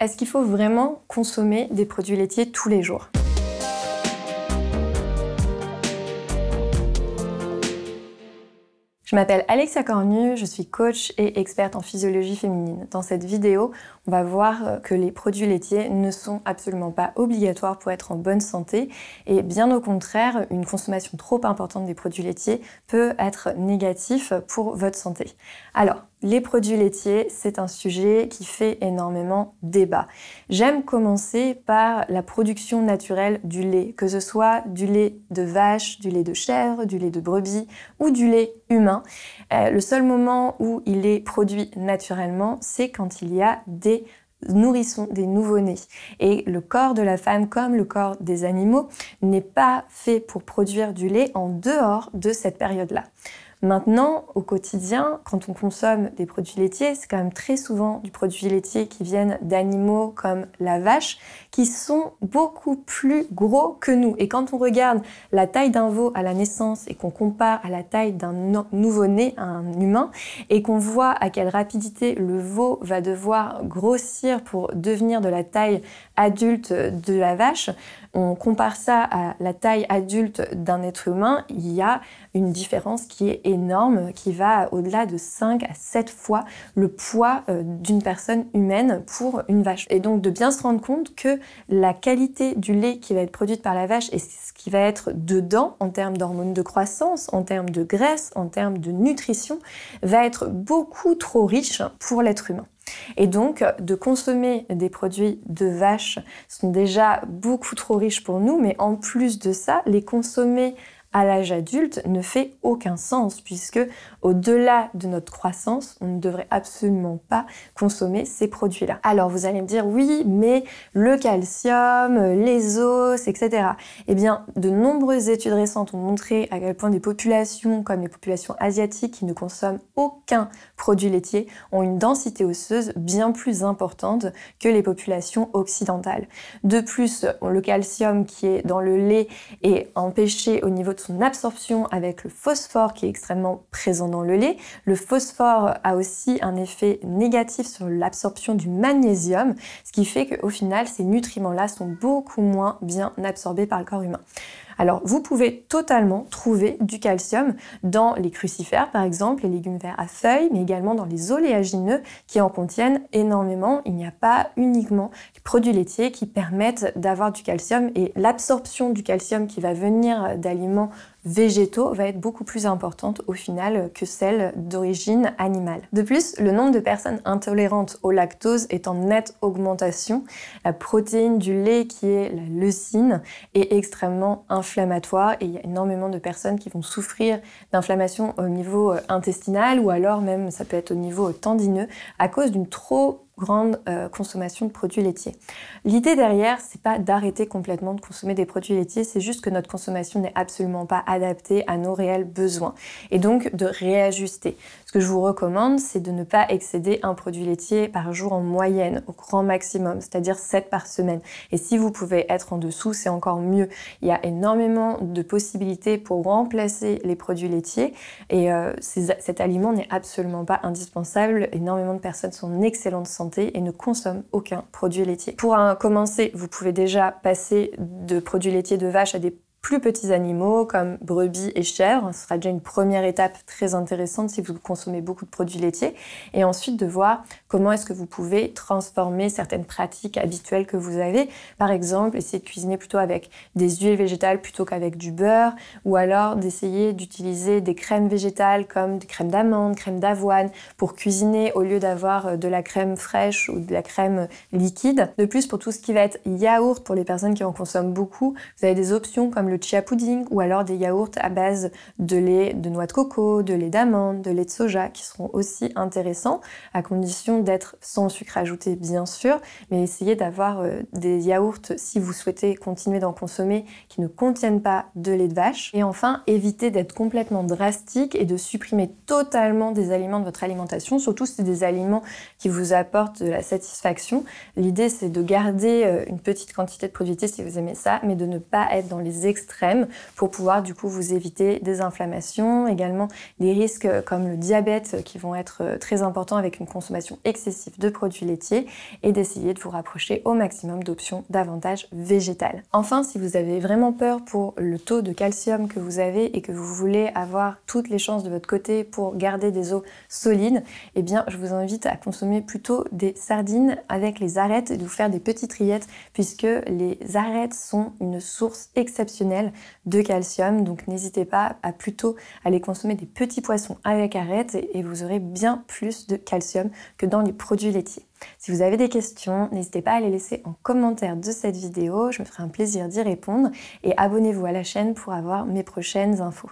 Est-ce qu'il faut vraiment consommer des produits laitiers tous les jours ? Je m'appelle Alexia Cornu, je suis coach et experte en physiologie féminine. Dans cette vidéo, on va voir que les produits laitiers ne sont absolument pas obligatoires pour être en bonne santé et bien au contraire, une consommation trop importante des produits laitiers peut être négatif pour votre santé. Alors, les produits laitiers, c'est un sujet qui fait énormément débat. J'aime commencer par la production naturelle du lait, que ce soit du lait de vache, du lait de chèvre, du lait de brebis ou du lait humain. Le seul moment où il est produit naturellement, c'est quand il y a des nourrissons, des nouveau-nés. Et le corps de la femme, comme le corps des animaux, n'est pas fait pour produire du lait en dehors de cette période-là. Maintenant, au quotidien, quand on consomme des produits laitiers, c'est quand même très souvent du produit laitier qui viennent d'animaux comme la vache, qui sont beaucoup plus gros que nous. Et quand on regarde la taille d'un veau à la naissance et qu'on compare à la taille d'un nouveau-né, un humain, et qu'on voit à quelle rapidité le veau va devoir grossir pour devenir de la taille adulte de la vache, on compare ça à la taille adulte d'un être humain, il y a une différence qui est énorme, qui va au-delà de 5 à 7 fois le poids d'une personne humaine pour une vache. Et donc de bien se rendre compte que la qualité du lait qui va être produite par la vache et ce qui va être dedans en termes d'hormones de croissance, en termes de graisse, en termes de nutrition, va être beaucoup trop riche pour l'être humain. Et donc, de consommer des produits de vache sont déjà beaucoup trop riches pour nous, mais en plus de ça, les consommer à l'âge adulte ne fait aucun sens puisque au-delà de notre croissance, on ne devrait absolument pas consommer ces produits-là. Alors vous allez me dire oui, mais le calcium, les os, etc. Eh bien, de nombreuses études récentes ont montré à quel point des populations comme les populations asiatiques qui ne consomment aucun produit laitier ont une densité osseuse bien plus importante que les populations occidentales. De plus, le calcium qui est dans le lait est empêché au niveau de son absorption avec le phosphore qui est extrêmement présent dans le lait. Le phosphore a aussi un effet négatif sur l'absorption du magnésium, ce qui fait qu'au final, ces nutriments-là sont beaucoup moins bien absorbés par le corps humain. Alors, vous pouvez totalement trouver du calcium dans les crucifères, par exemple, les légumes verts à feuilles, mais également dans les oléagineux qui en contiennent énormément. Il n'y a pas uniquement les produits laitiers qui permettent d'avoir du calcium et l'absorption du calcium qui va venir d'aliments végétaux va être beaucoup plus importante au final que celle d'origine animale. De plus, le nombre de personnes intolérantes au lactose est en nette augmentation. La protéine du lait qui est la leucine est extrêmement inflammatoire et il y a énormément de personnes qui vont souffrir d'inflammation au niveau intestinal ou alors même ça peut être au niveau tendineux à cause d'une trop grande consommation de produits laitiers. L'idée derrière, c'est pas d'arrêter complètement de consommer des produits laitiers, c'est juste que notre consommation n'est absolument pas adaptée à nos réels besoins et donc de réajuster. Ce que je vous recommande, c'est de ne pas excéder un produit laitier par jour en moyenne, au grand maximum, c'est-à-dire 7 par semaine. Et si vous pouvez être en dessous, c'est encore mieux. Il y a énormément de possibilités pour remplacer les produits laitiers et cet aliment n'est absolument pas indispensable. Énormément de personnes sont en excellente santé et ne consomment aucun produit laitier. Pour commencer, vous pouvez déjà passer de produits laitiers de vache à des plus petits animaux comme brebis et chèvres. Ce sera déjà une première étape très intéressante si vous consommez beaucoup de produits laitiers. Et ensuite de voir comment est-ce que vous pouvez transformer certaines pratiques habituelles que vous avez. Par exemple, essayer de cuisiner plutôt avec des huiles végétales plutôt qu'avec du beurre ou alors d'essayer d'utiliser des crèmes végétales comme des crèmes d'amande, crème d'avoine pour cuisiner au lieu d'avoir de la crème fraîche ou de la crème liquide. De plus, pour tout ce qui va être yaourt, pour les personnes qui en consomment beaucoup, vous avez des options comme le chia pudding ou alors des yaourts à base de lait de noix de coco, de lait d'amande, de lait de soja qui seront aussi intéressants à condition d'être sans sucre ajouté bien sûr, mais essayez d'avoir des yaourts si vous souhaitez continuer d'en consommer qui ne contiennent pas de lait de vache. Et enfin, évitez d'être complètement drastique et de supprimer totalement des aliments de votre alimentation, surtout si c'est des aliments qui vous apportent de la satisfaction. L'idée c'est de garder une petite quantité de produits laitiers si vous aimez ça, mais de ne pas être dans les excès extrêmes pour pouvoir du coup vous éviter des inflammations, également des risques comme le diabète qui vont être très importants avec une consommation excessive de produits laitiers et d'essayer de vous rapprocher au maximum d'options davantage végétales. Enfin, si vous avez vraiment peur pour le taux de calcium que vous avez et que vous voulez avoir toutes les chances de votre côté pour garder des os solides, eh bien je vous invite à consommer plutôt des sardines avec les arêtes et de vous faire des petites rillettes puisque les arêtes sont une source exceptionnelle de calcium, donc n'hésitez pas à plutôt aller consommer des petits poissons avec arêtes et vous aurez bien plus de calcium que dans les produits laitiers. Si vous avez des questions, n'hésitez pas à les laisser en commentaire de cette vidéo, je me ferai un plaisir d'y répondre et abonnez-vous à la chaîne pour avoir mes prochaines infos.